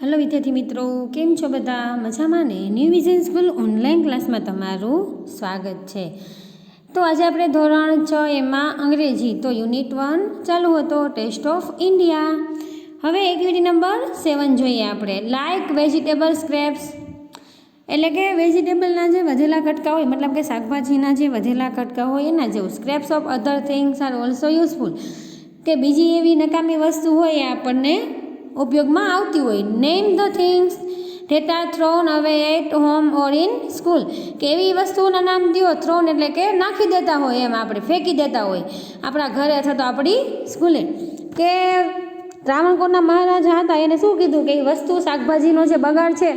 Hello विद्यार्थी मित्रों, केम छो बधा? मजामां ने? New vision school online class में तमारुं स्वागत है। तो आज आपणे धोरण 6 एमां अंग्रेजी तो यूनिट 1 चालू हतो, टेस्ट ऑफ इंडिया। हवे एक्टिविटी नंबर 7 जोईए आपणे। लाइक वेजिटेबल स्क्रैप्स एटले के वेजिटेबलना जे વધેલા કટકા હોય, मतलब કે શાકભાજીના જે વધેલા કટકા હોય એના જેવું। Scraps of other things are also useful, કે બીજી એવી નકામી વસ્તુ હોય એ આપણને ઉપયોગમાં આવતી હોય। Name the things that are thrown away at home or in school, કે એવી વસ્તુઓના નામ દો। થ્રોન એટલે કે નાખી દેતા હોય, એમ આપણે ફેંકી દેતા હોય આપણા ઘરે અથવા તો આપણી સ્કૂલે। કે ત્રાવણકોરના મહારાજા હતા, એને શું કીધું કે એ વસ્તુ શાકભાજીનો જે બગાડ છે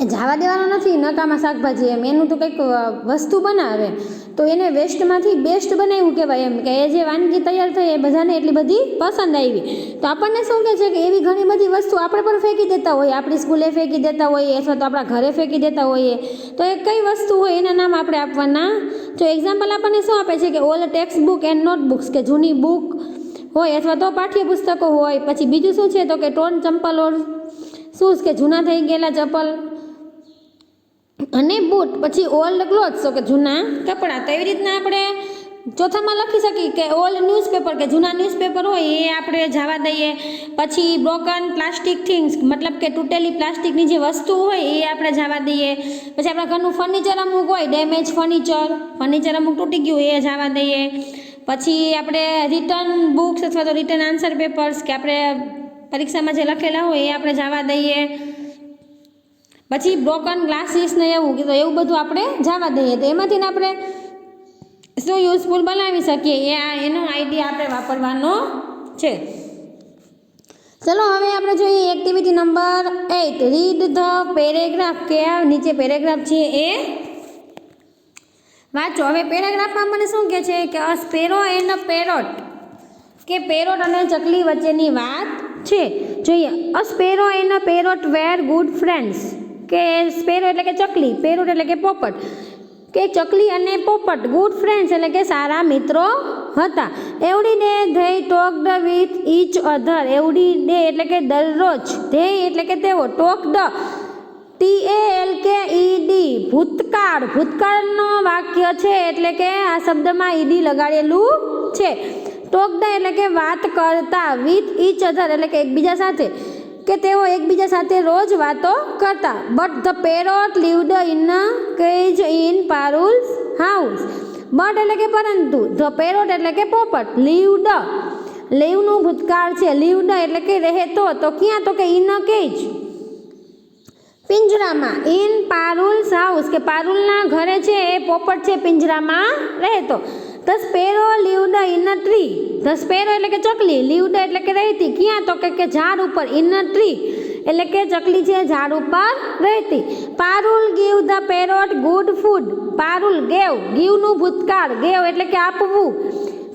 એ જવા દેવાનો નથી, નકામા શાકભાજી એમ એનું તો કંઈક વસ્તુ બનાવે તો એને વેસ્ટમાંથી બેસ્ટ બનાવ્યું કહેવાય, એમ કે એ જે વાનગી તૈયાર થઈ એ બધાને એટલી બધી પસંદ આવી। તો આપણને શું કહે છે કે એવી ઘણી બધી વસ્તુ આપણે પણ ફેંકી દેતા હોઈએ, આપણી સ્કૂલે ફેંકી દેતા હોઈએ અથવા તો આપણા ઘરે ફેંકી દેતા હોઈએ, તો એ કઈ વસ્તુ હોય એના નામ આપણે આપવાના। જો એક્ઝામ્પલ આપણને શું આપે છે કે old text book and notebooks, કે જૂની બુક હોય અથવા તો પાઠ્યપુસ્તકો હોય। પછી બીજું શું છે તો કે ટોર્ન ચંપલ ઓર શૂઝ, કે જૂના થઈ ગયેલા ચપ્પલ અને બૂટ। પછી ઓલ્ડ ક્લોથ્સ, તો કે જૂના કપડાં। તો એવી રીતના આપણે ચોથામાં લખી શકીએ કે ઓલ્ડ ન્યૂઝપેપર, કે જૂના ન્યૂઝપેપર હોય એ આપણે જવા દઈએ। પછી બ્રોકન પ્લાસ્ટિક થિંગ્સ, મતલબ કે તૂટેલી પ્લાસ્ટિકની જે વસ્તુ હોય એ આપણે જવા દઈએ। પછી આપણા ઘરનું ફર્નિચર અમુક હોય, ડેમેજ ફર્નિચર અમુક તૂટી ગયું એ જવા દઈએ। પછી આપણે રિટર્ન બુક્સ અથવા તો રિટર્ન આન્સર પેપર્સ, કે આપણે પરીક્ષામાં જે લખેલા હોય એ આપણે જવા દઈએ। પછી બ્રોકન ગ્લાસીસ ને એવું, તો એવું બધું આપણે જવા દઈએ। તો એમાંથી આપણે શું યુઝફુલ બનાવી શકીએ એનો આઈડિયા આપણે વાપરવાનો છે। ચલો હવે આપણે જોઈએ activity number 8, read the paragraph, કે આ નીચે પેરેગ્રાફ છે એ વાંચો। હવે પેરેગ્રાફમાં મને શું કહે છે કે a sparrow and a parrot, કે પેરોટ અને ચકલી વચ્ચેની વાત છે। જોઈએ, a sparrow and a parrot were good friends, કે સ્પેરો એટલે કે ચકલી, પેરોટ એટલે કે પોપટ, કે ચકલી અને પોપટ ગુડ ફ્રેન્ડ્સ એટલે કે સારા મિત્રો હતા। Every day they talked with each other, every day એટલે કે દરરોજ, ધે એટલે કે તેઓ, ટોકડ TALKED ભૂતકાળનો વાક્ય છે એટલે કે આ શબ્દમાં ઈડી લગાડેલું છે। ટોકડ એટલે કે વાત કરતા, વિથ ઈચ અધર એટલે કે એકબીજા સાથે, કે તેઓ એકબીજા સાથે રોજ વાતો કરતા। But the parrot lived in a cage in Parul's house, but એટલે કે પરંતુ, ધ પેરોટ એટલે કે પોપટ, લીવનું ભૂતકાળ છે, લીવડ એટલે કે રહેતો, તો ક્યાં, તો કે ઇન અ કેજ પિંજરામાં, ઇન પારુલ્સ હાઉસ કે પારુલના ઘરે છે એ પોપટ છે પિંજરામાં રહેતો। The sparrow lived in a tree, the sparrow એટલે કે ચકલી, લીવડ એટલે કે રહેતી, ક્યાં, તો કે ઝાડ ઉપર, ઇન અ ટ્રી એટલે કે ચકલી છે ઝાડ ઉપર રહેતી। Parul give the parrot good food, Parul ગીવનું ભૂતકાળ, ગેવ એટલે કે આપવું,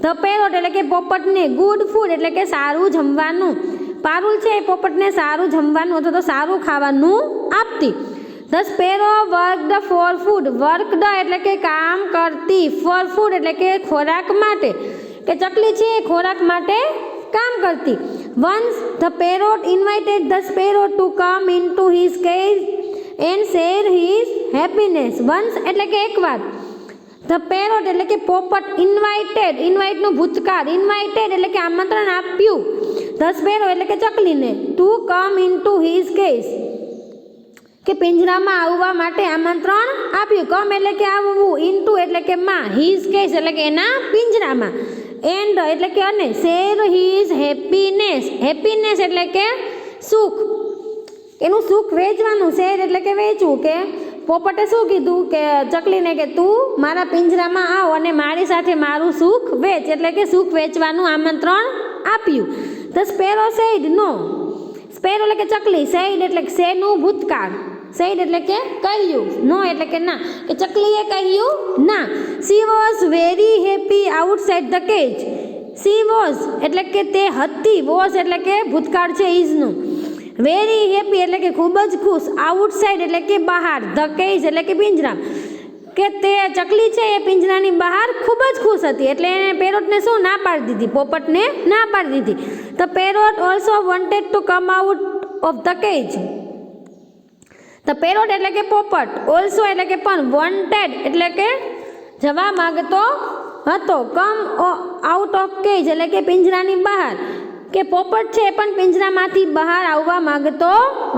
ધ પેરોટ એટલે કે પોપટને, ગુડ ફૂડ એટલે કે સારું જમવાનું, પારુલ છે એ પોપટને સારું જમવાનું અથવા તો સારું ખાવાનું આપતી। The sparrow worked for food, worked એટલે કે કામ કરતી, ફોર ફૂડ એટલે કે ખોરાક માટે, કે ચકલી છે એ ખોરાક માટે કામ કરતી। Once the parrot invited the sparrow to come in two his cage and share his happiness, once એટલે કે એકવાર, ધ પેરોટ એટલે કે પોપટ, ઇન્વાઇટનું ભૂતકાળ, ઇન્વાઇટેડ એટલે કે આમંત્રણ આપ્યું, ધ સ્પેરો એટલે કે ચકલીને, to come in two his cage કે પિંજરામાં આવવા માટે આમંત્રણ આપ્યું, કમ એટલે કે આવવું, ઇનટુ એટલે કે માં, હિઝ કેજ એટલે કે એના પિંજરામાં, એન્ડ એટલે કે અને, શેર હિઝ હેપીનેસ એટલે કે સુખ, એનું સુખ વેચવાનું, શેર એટલે કે વેચવું, કે પોપટે શું કીધું કે ચકલીને કે તું મારા પિંજરામાં આવ અને મારી સાથે મારું સુખ વેચ, એટલે કે સુખ વેચવાનું આમંત્રણ આપ્યું। The sparrow said no, sparrow એટલે કે ચકલી, સેડ એટલે કે શેનું ભૂતકાળ, સેડ એટલે કે કહ્યું, નો એટલે કે ના, કે ચકલીએ કહ્યું ના। She was very happy outside the cage, she was એટલે કે તે હતી, વોઝ એટલે કે ભૂતકાળ છે ઇઝનું, વેરી હેપી એટલે કે ખૂબ જ ખુશ, આઉટસાઇડ એટલે કે બહાર, ધ કેજ એટલે કે પિંજરા, કે તે ચકલી છે એ પિંજરાની બહાર ખૂબ જ ખુશ હતી, એટલે એને પેરોટને શું ના પાડી દીધી, પોપટને ના પાડી દીધી। The parrot also wanted to come out of the cage. The parrot એટલે કે પોપટ, ઓલ્સો એટલે કે પણ, વોન્ટેડ એટલે કે જવા માગતો હતો, કમ આઉટ ઓફ કેજ એટલે કે પિંજરાની બહાર, કે પોપટ છે પણ પિંજરામાંથી બહાર આવવા માગતો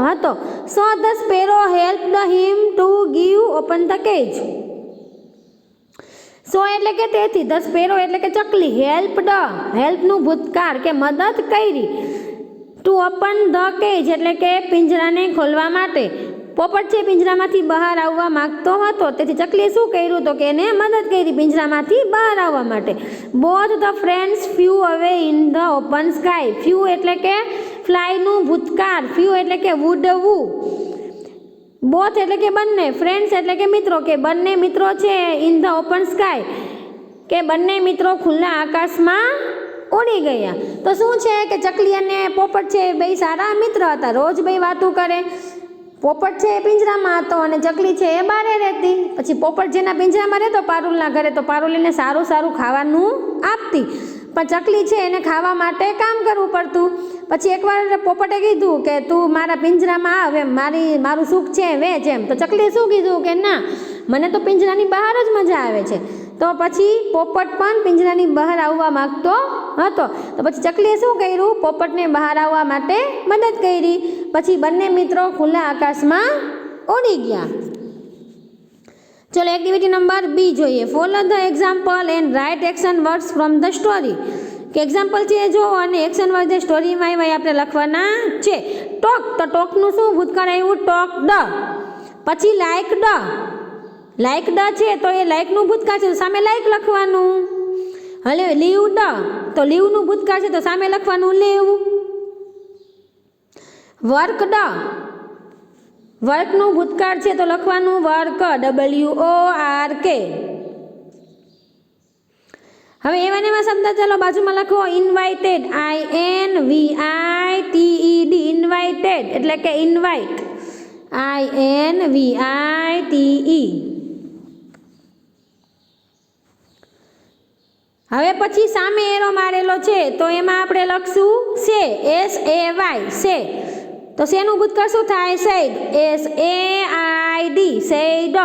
હતો. So the sparrow helped him to give open the cage. So એટલે કે તેથી, ધ સ્પેરો એટલે કે ચકલી, હેલ્પડ હેલ્પનું ભૂતકાળ કે મદદ કરી, ટુ ઓપન ધ કેજ એટલે કે પિંજરાને ખોલવા માટે. પોપટ છે પિંજરામાંથી બહાર આવવા માંગતો હતો, તેથી ચકલીએ શું કર્યું તો કે એને મદદ કરી પિંજરામાંથી બહાર આવવા માટે. Both the friends few away in the open sky. Few એટલે કે ફ્લાયનું ભૂતકાળ, ફ્યુ એટલે કે ઉડવું. બોથ એટલે કે બંને, ફ્રેન્ડ્સ એટલે કે મિત્રો, કે બંને મિત્રો છે ઇન ધ ઓપન સ્કાય, કે બંને મિત્રો ખુલ્લા આકાશમાં ઉડી ગયા. તો શું છે કે ચકલી અને પોપટ છે બે સારા મિત્ર હતા, રોજ બે વાતું કરે. પોપટ છે એ પિંજરામાં હતો અને ચકલી છે એ બહાર રહેતી. પછી પોપટ જેના પિંજરામાં રહેતો પારુલના ઘરે, તો પારુલ એને સારું સારું ખાવાનું આપતી, પણ ચકલી છે એને ખાવા માટે કામ કરવું પડતું. પછી એકવાર પોપટે કીધું કે તું મારા પિંજરામાં આવ, એમ મારું સુખ છે વેચ એમ. તો ચકલીએ શું કીધું કે ના, મને તો પિંજરાની બહાર જ મજા આવે છે. તો પછી પોપટ પણ પિંજરાની બહાર આવવા માગતો હતો. તો પછી ચકલીએ શું કર્યું, પોપટને બહાર આવવા માટે મદદ કરી. પછી બંને મિત્રો ખુલ્લા આકાશમાં ઉડી ગયા. ચલો એક્ટિવિટી નંબર બી જોઈએ. Follow the example and write action words from the story. કે એક્ઝામ્પલ છે જો અને એક્શન વર્ડ જે સ્ટોરીમાં આવ્યા આપણે લખવાના છે. ટોક, તો ટોકનું શું ભૂતકાળ આવ્યું, ટોક ડ. પછી લાઇક ડ, લાઇક ડ છે તો એ લાઇકનું ભૂતકાળ છે તો સામે લાઇક લખવાનું. હવે લીવ ડ, તો લીવનું ભૂતકાળ છે તો સામે લખવાનું લીવ. વર્ક ડ, વર્કનું ભૂતકાળ છે તો લખવાનું વર્ક, WORK. હવે એવા એવા શબ્દ ચાલો બાજુમાં લખો. ઇન્વાઇટેડ, INVITED, ઇન્વાઇટેડ એટલે કે ઇન્વાઇટ, INVITE. હવે પછી સામે એરો મારેલો છે તો એમાં આપણે લખશું સે, SAY, સે. તો શેનું ભૂતકાળ શું થાય, સેડ, SAID, સેડ.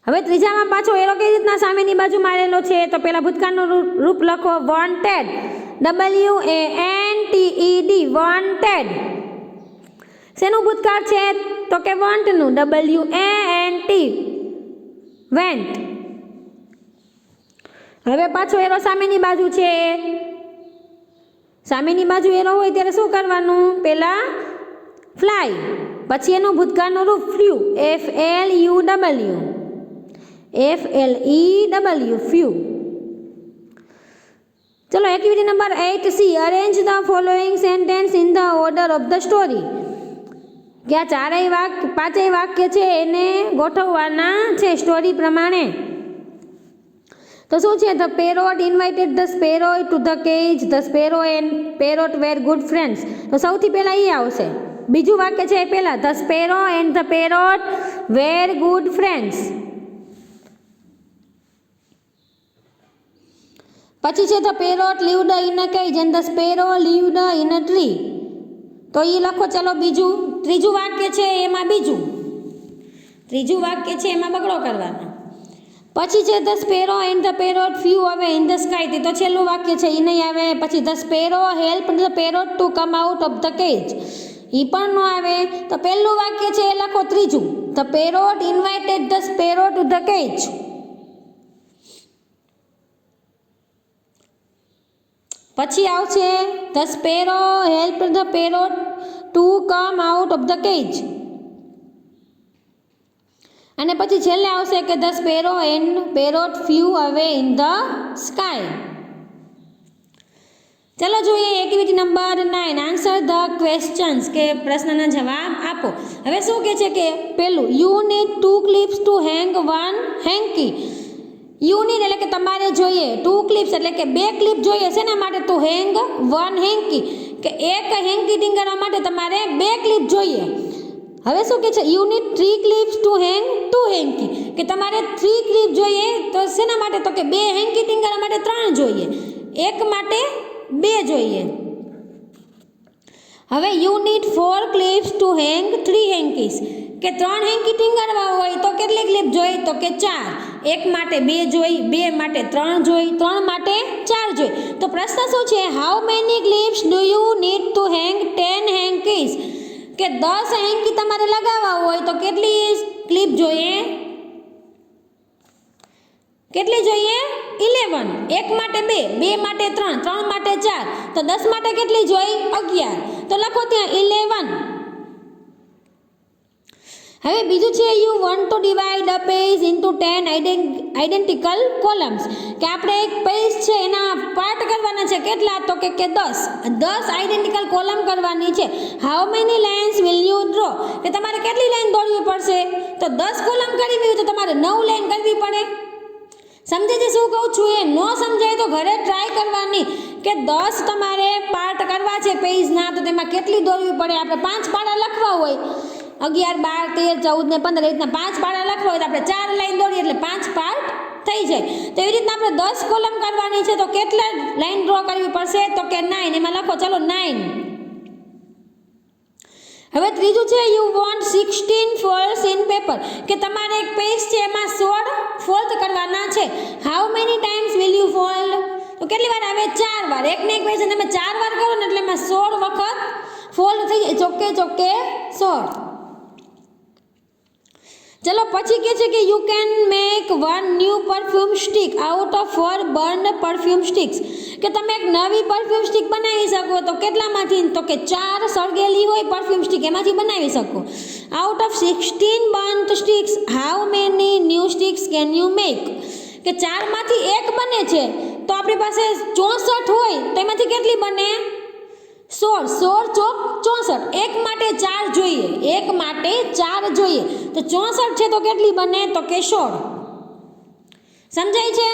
હવે ત્રીજામાં પાછો એરો કઈ રીતના સામેની બાજુ મારેલો છે તો પેલા ભૂતકાળનું રૂપ લખો વોન્ટેડ, WANTED, વોન્ટેડ. શેનું ભૂતકાળ છે તો કે વોન્ટનું, WANT, વેન્ટ. હવે પાછો એરો સામેની બાજુ છે, સામેની બાજુ એરો હોય ત્યારે શું કરવાનું, પહેલાં ફ્લાય, પછી એનું ભૂતકાળનું રૂપ ફ્લ્યુ, FLEW, ફ્લ્યુ. ચલો activity number 8C. Arrange the following sentence in the order of the story. કે આ પાંચેય વાક્ય છે એને ગોઠવવાના છે સ્ટોરી પ્રમાણે. તો શું છે, the parrot invited the sparrow to the cage, the sparrow and parrot were good friends. તો સૌથી પહેલાં એ આવશે. બીજું વાક્ય છે એ પહેલાં, the sparrow and the parrot were good friends. પછી છે the parrot lived in a cage and the sparrow lived in a tree. તો એ લખો. ચલો બીજું, ત્રીજું વાક્ય છે એમાં બીજું, ત્રીજું વાક્ય છે એમાં બગડો કરવાનો. પછી છે the sparrow and the parrot flew away in the sky, તે તો છેલ્લું વાક્ય છે એ નહીં આવે. પછી the sparrow help the parrot to come out of the cage, એ પણ ન આવે. તો પહેલું વાક્ય છે એ લખો ત્રીજું, the parrot invited the sparrow to the cage. પછી આવશે the sparrow help the parrot to come out of the cage. અને પછી છેલ્લે આવશે કે the sparrow and parrot flew away in the sky. ચલો જોઈએ activity number 9. Answer the questions, કે પ્રશ્નના જવાબ આપો. હવે શું કહે છે કે પહેલું, you need 2 clips to hang 1 hanky. You need એટલે કે તમારે જોઈએ, 2 ક્લિપ્સ એટલે કે 2 ક્લિપ જોઈએ. શેના માટે, ટુ હેંગ 1 હેન્કી, કે એક હેન્કી ટીંગાડવા માટે તમારે 2 ક્લિપ જોઈએ. હવે શું કહે છે, you need 3 clips to hang 2 hanky, કે તમારે 3 ક્લિપ જોઈએ. તો શેના માટે, તો કે 2 હેન્કી ટીંગાડવા માટે 3 જોઈએ, એક માટે 2 જોઈએ. હવે યુ નીડ 4 ક્લિપ્સ ટુ હેંગ 3 હેન્કીસ, કે 3 હેન્કી ટીંગાડવા હોય તો કેટલી ક્લિપ જોઈ, તો કે 4. એક માટે 2 જોઈ, 2 માટે 3 જોઈ, 3 માટે 4 જોઈ. તો પ્રશ્ન શું છે, how many clips do you need to hang 10 hankies, કે 10 હેન્કી તમારે લગાવવા હોય તો કેટલી ક્લિપ જોઈએ, કેટલી જોઈએ, 11. એક માટે 2, 2 માટે 3, 3 માટે 4, તો 10 માટે કેટલી જોઈ, 11. તો લખો ત્યાં 11. હવે બીજું છે, you want to divide a page into 10 identical columns, કે આપણે એક પેજ છે એના પાર્ટ કરવાના છે, કેટલા, તો કે 10 આઇડેન્ટિકલ કોલમ કરવાની છે. How many lines will you draw, કે તમારે કેટલી લાઈન દોરવી પડશે, તો 10 કોલમ કરવી હોય તો તમારે 9 લાઈન કરવી પડે. સમજે છે શું કહું છું, એ ન સમજાય તો ઘરે ટ્રાય કરવાની, કે 10 તમારે પાર્ટ કરવા છે પેજના, તો તેમાં કેટલી દોરવી પડે. આપણે 5 પાડા લખવા હોય, 11, 12, 13, 14 ને 15 એ રીતના 5 પાડા લખવા હોય તો આપણે 4 લાઈન દોરીએ એટલે 5 પાર્ટ થઈ જાય. તો એવી રીતના આપણે 10 કોલમ કરવાની છે, તો કેટલા લાઈન ડ્રો કરવી પડશે, તો કે 9. એમાં લખો ચલો 9. હવે ત્રીજું છે, you want 16 folds in paper, કે તમારે એક પેજ છે એમાં 16 ફોલ્ડ કરવાના છે. How many times will you fold, તો કેટલી વાર આવે, 4 વાર. એકને એક પેજ તમે 4 વાર કરો ને એટલે એમાં 16 વખત ફોલ્ડ થઈ જાય, ચોકે 16. ચલો પછી કહે છે કે you can make 1 new perfume stick out of 4 burnt perfume sticks, કે તમે એક નવી પરફ્યુમ સ્ટિક બનાવી શકો, તો કેટલામાંથી, તો કે 4 સળગેલી હોય પરફ્યુમ સ્ટિક એમાંથી બનાવી શકો. Out of 16 બર્ન્ટ sticks how many new sticks can you make, કે 4 માંથી 1 બને છે, તો આપણી પાસે 64 હોય તો એમાંથી કેટલી બને, 16 ચોક 64. એક માટે 4 જોઈએ, એક માટે 4 જોઈએ, તો 64 છે તો કેટલી બને, તો કે 16. સમજાય છે.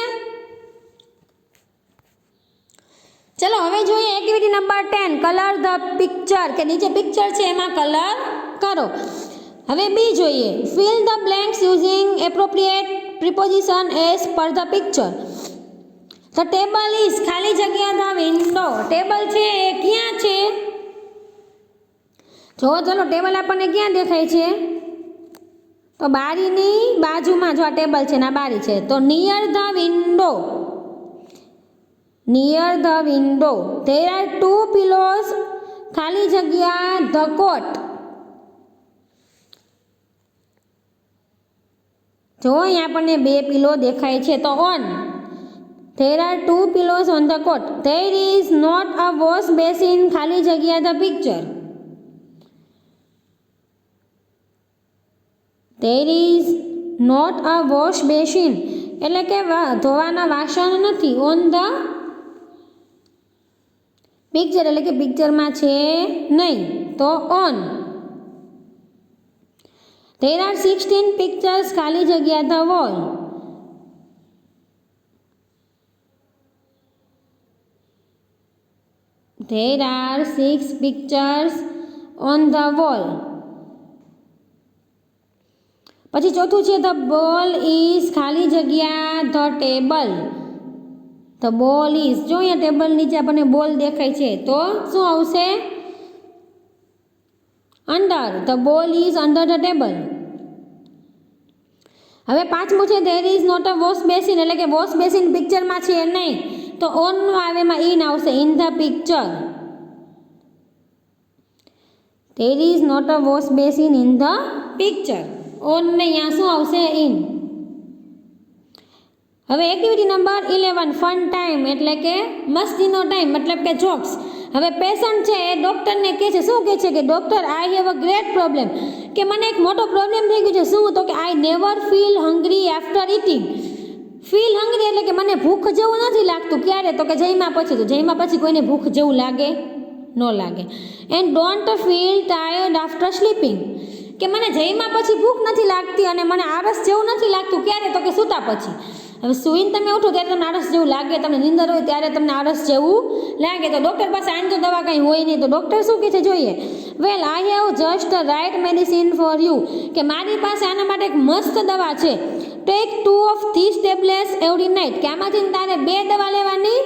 ચલો હવે જોઈએ activity number 10, colour the picture, કે નીચે પિક્ચર છે એમાં કલર કરો. હવે બી જોઈએ, fill the blanks using appropriate preposition as per the picture. તો ટેબલ ઇઝ ખાલી જગ્યા ધ વિન્ડો, ટેબલ છે એ ક્યાં છે, જો ચલો ટેબલ આપણને ક્યાં દેખાય છે, તો બારીની બાજુમાં. જો આ ટેબલ છે ને આ બારી છે, તો near the window, near the window. There are 2 પિલોઝ, ખાલી જગ્યા ધ કોટ. જો અહીંયા આપણને 2 પિલો દેખાય છે, તો on. There are 2 pillows on the cot. There is not a wash basin, ખાલી જગ્યા the picture. There is not a wash basin, એટલે કે ધોવાના વાસણ નથી. On the picture, એટલે કે પિક્ચરમાં છે નહીં, તો on. There are 16 pictures, ખાલી જગ્યા the wall. There are 6 pictures on the wall. પછી ચોથું છે the ball is, ખાલી જગ્યા the table. The ball is, જો અહીંયા ટેબલ નીચે આપણને બોલ દેખાય છે, તો શું આવશે, under. The ball is under the table. હવે પાંચમું છે there is not a wash basin, એટલે કે વોશ બેસિન પિક્ચરમાં છે નહીં, તો ઓન નો આવે, એમાં ઇન આવશે, in the picture. There is not a wash basin in the picture. On ને અહીંયા શું આવશે, ઇન. હવે એક્ટિવિટી નંબર 11, ફન ટાઈમ, એટલે કે મસ્તીનો ટાઈમ, મતલબ કે જોક્સ. હવે પેશન્ટ છે એ ડૉક્ટરને કહે છે, શું કહે છે કે doctor I have a great problem, કે મને એક મોટો પ્રોબ્લેમ થઈ ગયો છે. શું, તો કે I never feel hungry after eating. Feel hungry એટલે કે મને ભૂખ જેવું નથી લાગતું. ક્યારે, તો કે જમ્યા પછી. તો જમ્યા પછી કોઈને ભૂખ જેવું લાગે ન લાગે. And don't feel tired after sleeping, કે મને જમ્યા પછી ભૂખ નથી લાગતી અને મને આળસ જેવું નથી લાગતું. ક્યારે, તો કે સૂતા પછી. હવે સૂઈને તમે ઉઠો ત્યારે તમને આળસ જેવું લાગે, તમને નીંદર હોય ત્યારે તમને આળસ જેવું લાગે. તો ડૉક્ટર પાસે આની તો દવા કંઈ હોય નહીં, તો ડૉક્ટર શું કહે છે જોઈએ, well I have just right medicine for you, કે મારી પાસે આના માટે એક મસ્ત દવા છે. Take 2 of these tablets every night, કે આમાંથી તારે 2 દવા લેવાની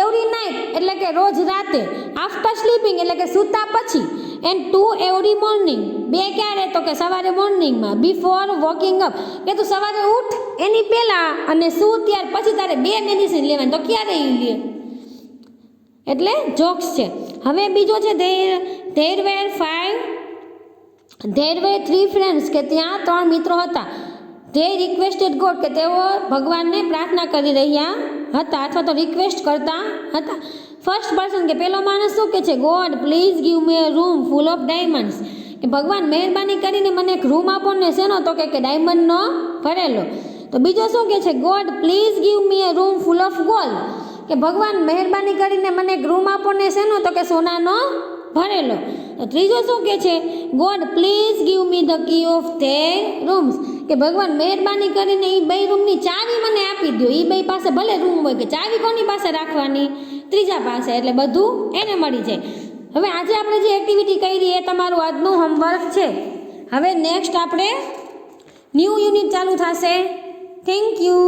એવરી નાઇટ એટલે કે રોજ રાતે, આફ્ટર સ્લીપિંગ એટલે કે સૂતા પછી, એન્ડ 2 એવરી મોર્નિંગ 2 ક્યારે તો કે સવારે મોર્નિંગમાં, બિફોર વોકિંગ અપ કે તું સવારે ઉઠ એની પહેલાં અને શું ત્યાર પછી તારે 2 મેડિસિન લેવાની, તો ક્યારે એ લે એટલે જોક્સ છે. હવે બીજો છે ધેર વેર 3 ફ્રેન્ડ્સ કે ત્યાં 3 મિત્રો હતા. ધે રિક્વેસ્ટેડ ગોડ કે તેઓ ભગવાનને પ્રાર્થના કરી રહ્યા હતા અથવા તો રિક્વેસ્ટ કરતા હતા. ફર્સ્ટ પર્સન કે પેલો માણસ શું કહે છે, God please give me a room full of diamonds કે ભગવાન મહેરબાની કરીને મને એક રૂમ આપો ને શેનો તો કે ડાયમંડનો ભરેલો. તો બીજો શું કહે છે, God please give me a room full of gold કે ભગવાન મહેરબાની કરીને મને એક રૂમ આપો ને શેનો તો કે સોનાનો ભરેલો. તો ત્રીજો શું કહે છે, God please give me the key of their rooms કે ભગવાન મહેરબાની કરીને એ 2 રૂમની ચાવી મને આપી દો. એ 2 પાસે ભલે રૂમ હોય કે ચાવી કોની પાસે રાખવાની, ત્રીજા પાસે, એટલે બધું એને મળી જાય. હવે આજે આપણે જે એક્ટિવિટી કરી એ તમારું આજનું હોમવર્ક છે. હવે નેક્સ્ટ આપણે ન્યૂ યુનિટ ચાલુ થશે. Thank you.